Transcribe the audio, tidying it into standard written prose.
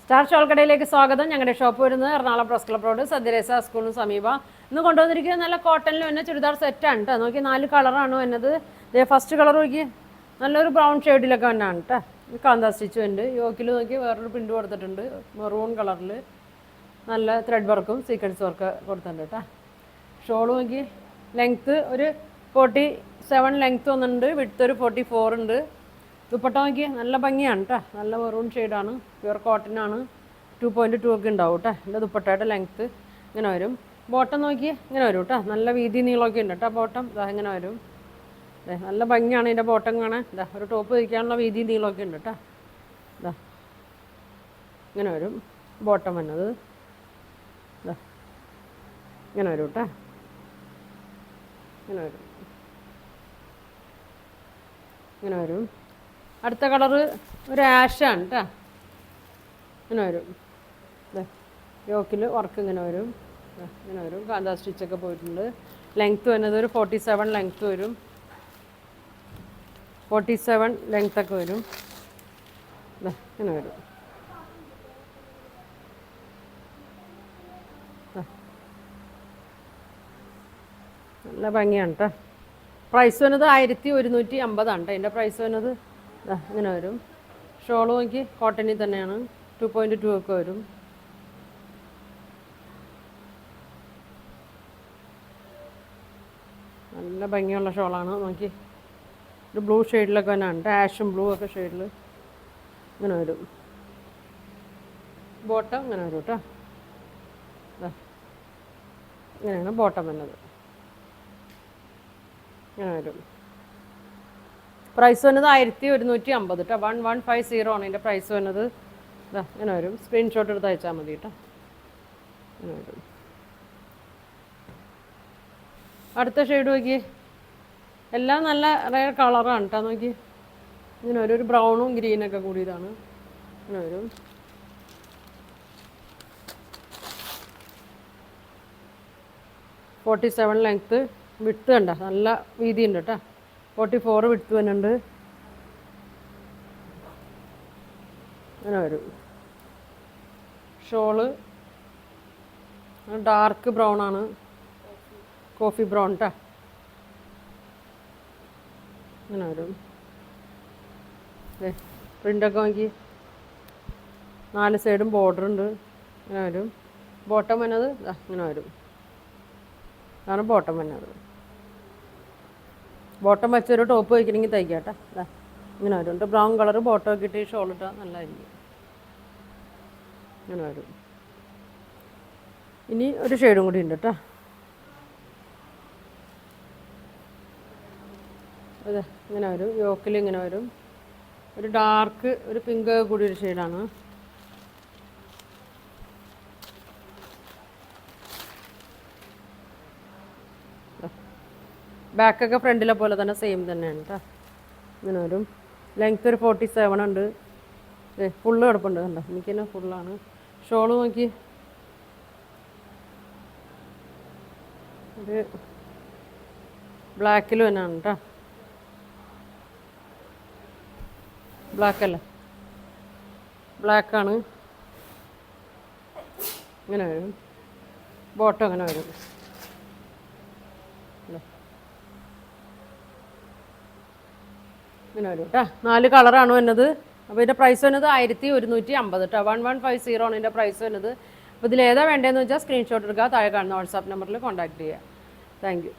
Star shawl കടയിലേക്ക് സ്വാഗതം. ഞങ്ങളുടെ ഷോപ്പ് വരുന്നത് എറണാകുളം പ്രസ് ക്ലബ് റോഡ് സദ്യരേസ സ്കൂളിന് സമീപം. ഇന്ന് കൊണ്ടുവന്നിരിക്കുന്നത് നല്ല കോട്ടണിൽ തന്നെ ചുരിദാർ സെറ്റാണ് കേട്ടോ. നോക്കി 4 കളറാണ് വന്നത്. ഫസ്റ്റ് കളർ നോക്കി നല്ലൊരു ബ്രൗൺ ഷെയ്ഡിലൊക്കെ തന്നെയാണ് കേട്ടോ. കാന്താ സ്റ്റിച്ച് ഉണ്ട്. യോക്കിൽ നോക്കി വേറൊരു പ്രിൻ്റ് കൊടുത്തിട്ടുണ്ട് മെറൂൺ കളറിൽ. നല്ല ത്രെഡ് വർക്കും സീക്വൻസ് വർക്ക് കൊടുത്തിട്ടുണ്ട് കേട്ടോ. ഷോൾ നോക്കി ലെങ്ത്ത് ഒരു 47 ലെങ്ത്ത് വന്നിട്ടുണ്ട്. വിഡ്ത്ത് ഒരു 44 ഉണ്ട്. ദുപ്പട്ട നോക്കി നല്ല ഭംഗിയാണ് കേട്ടോ. നല്ല മെറൂൺ ഷെയ്ഡാണ്, പ്യുവർ കോട്ടനാണ്. 2.2 ഒക്കെ ഉണ്ടാവും കേട്ടോ. എൻ്റെ ദുപ്പട്ടയുടെ ലെങ്ത്ത് ഇങ്ങനെ വരും. ബോട്ടം നോക്കി ഇങ്ങനെ വരും കേട്ടോ. നല്ല വീതി നീളമൊക്കെ ഉണ്ട് കേട്ടോ. ബോട്ടം ഇതാ ഇങ്ങനെ വരും. അതെ, നല്ല ഭംഗിയാണ് ഇതിൻ്റെ ബോട്ടം കാണാൻ. ഇതാ ഒരു ടോപ്പ് വയ്ക്കാനുള്ള വീതി നീളമൊക്കെ ഉണ്ട് കേട്ടോ. ഇതാ ഇങ്ങനെ വരും ബോട്ടം വന്നത്. ഇതാ ഇങ്ങനെ വരും കേട്ടോ. ഇങ്ങനെ വരും, ഇങ്ങനെ വരും. അടുത്ത കളറ് ഒരു ആഷാണ് കേട്ടോ. ഇങ്ങനെ വരും. യോക്കിൽ വർക്ക് ഇങ്ങനെ വരും. ഇങ്ങനെ വരും. കാന്താ സ്റ്റിച്ചൊക്കെ പോയിട്ടുണ്ട്. ലെങ്ത്ത് വരുന്നത് ഒരു 47 ലെങ്ത്ത് വരും. 47 ലെങ്ത്തൊക്കെ വരും. ഇങ്ങനെ വരും. നല്ല ഭംഗിയാണ് കേട്ടോ. പ്രൈസ് വരുന്നത് 1150 ആണ് കേട്ടോ. അതിൻ്റെ പ്രൈസ് വരുന്നത് ഇങ്ങനെ വരും. ഷോൾ നോക്കി കോട്ടണിൽ തന്നെയാണ്. 2.2 ഒക്കെ വരും. നല്ല ഭംഗിയുള്ള ഷോളാണ്. നോക്കി ഒരു ബ്ലൂ ഷെയ്ഡിലൊക്കെ തന്നെയാണ് കേട്ടോ. ആഷും ബ്ലൂ ഒക്കെ ഷെയ്ഡിൽ ഇങ്ങനെ വരും. ബോട്ടം ഇങ്ങനെ വരും കേട്ടോ. ഇങ്ങനെയാണ് ബോട്ടം വരുന്നത്. ഇങ്ങനെ വരും. പ്രൈസ് വന്നത് 1150 കേട്ടോ. 1150 ആണ് ഇതിൻ്റെ പ്രൈസ് വന്നത്. ഇങ്ങനെ വരും. സ്ക്രീൻഷോട്ട് എടുത്ത് അയച്ചാൽ മതി കേട്ടോ. ഇങ്ങനെ വരും. അടുത്ത ഷെയ്ഡ് നോക്കി എല്ലാം നല്ല റെയർ കളറാണ് കേട്ടോ. നോക്കി ഇങ്ങനെ വരും. ഒരു ബ്രൗണും ഗ്രീനൊക്കെ കൂടിയതാണ്. ഇങ്ങനെ വരും. .47 ലെങ്ത്ത്. വിഡ്ത്ത് കണ്ട നല്ല വീതി ഉണ്ട് കേട്ടോ. 44 വിഡ്ത്ത് വരുന്നുണ്ട്. അങ്ങനെ വരും. ഷോള് ഡാർക്ക് ബ്രൗൺ ആണ്, കോഫി ബ്രൗൺ കേട്ടോ. അങ്ങനെ വരും. പ്രിൻ്റൊക്കെ നോക്കി 4 സൈഡും ബോർഡർ ഉണ്ട്. ഇങ്ങനെ വരും. ബോട്ടം വന്നത് ഇങ്ങനെ വരും. അതാണ് ബോട്ടം വന്നത്. ബോട്ടം വെച്ചൊരു ടോപ്പ് വയ്ക്കണമെങ്കിൽ തയ്ക്കാം കേട്ടോ. ഇങ്ങനെ വരും. ബ്രൗൺ കളർ ബോട്ടം ഒക്കെ ഇട്ട് ഷോൾ ഇട്ടാൽ നല്ലതായിരിക്കും. ഇങ്ങനെ വരും. ഇനി ഒരു ഷെയ്ഡും കൂടി ഉണ്ട് കേട്ടോ. അതെ, ഇങ്ങനെ വരും. യോക്കിൽ ഇങ്ങനെ വരും. ഒരു ഡാർക്ക് ഒരു പിങ്ക് കൂടി ഒരു ഷെയ്ഡാണ്. ബാക്കൊക്കെ ഫ്രണ്ടിലെ പോലെ തന്നെ സെയിം തന്നെയാണ് കേട്ടോ. ഇങ്ങനെ വരും. ലെങ്ത്ത് ഒരു 47 ഉണ്ട്. ഫുള്ള് കിടപ്പുണ്ട് കണ്ടോ. എനിക്ക് തന്നെ ഫുള്ളാണ്. ഷോള് നോക്കി ഒരു ബ്ലാക്കിൽ തന്നെയാണ് കേട്ടോ. ബ്ലാക്കല്ല, ബ്ലാക്കാണ്. ഇങ്ങനെ വരും. ബോട്ടം അങ്ങനെ വരും. ഇങ്ങനെ വരും കേട്ടോ. 4 കളറാണ് വരുന്നത്. അപ്പോൾ ഇതിൻ്റെ പ്രൈസ് വരുന്നത് 1150 കേട്ടോ. 1150 ആണ് ഇതിൻ്റെ പ്രൈസ് വരുന്നത്. അപ്പോൾ ഇതിലേതാ വേണ്ടതെന്ന് വെച്ചാൽ സ്ക്രീൻഷോട്ട് എടുക്കുക. താഴെ കാണുന്ന വാട്സാപ്പ് നമ്പറിൽ കോൺടാക്ട് ചെയ്യുക. Thank you.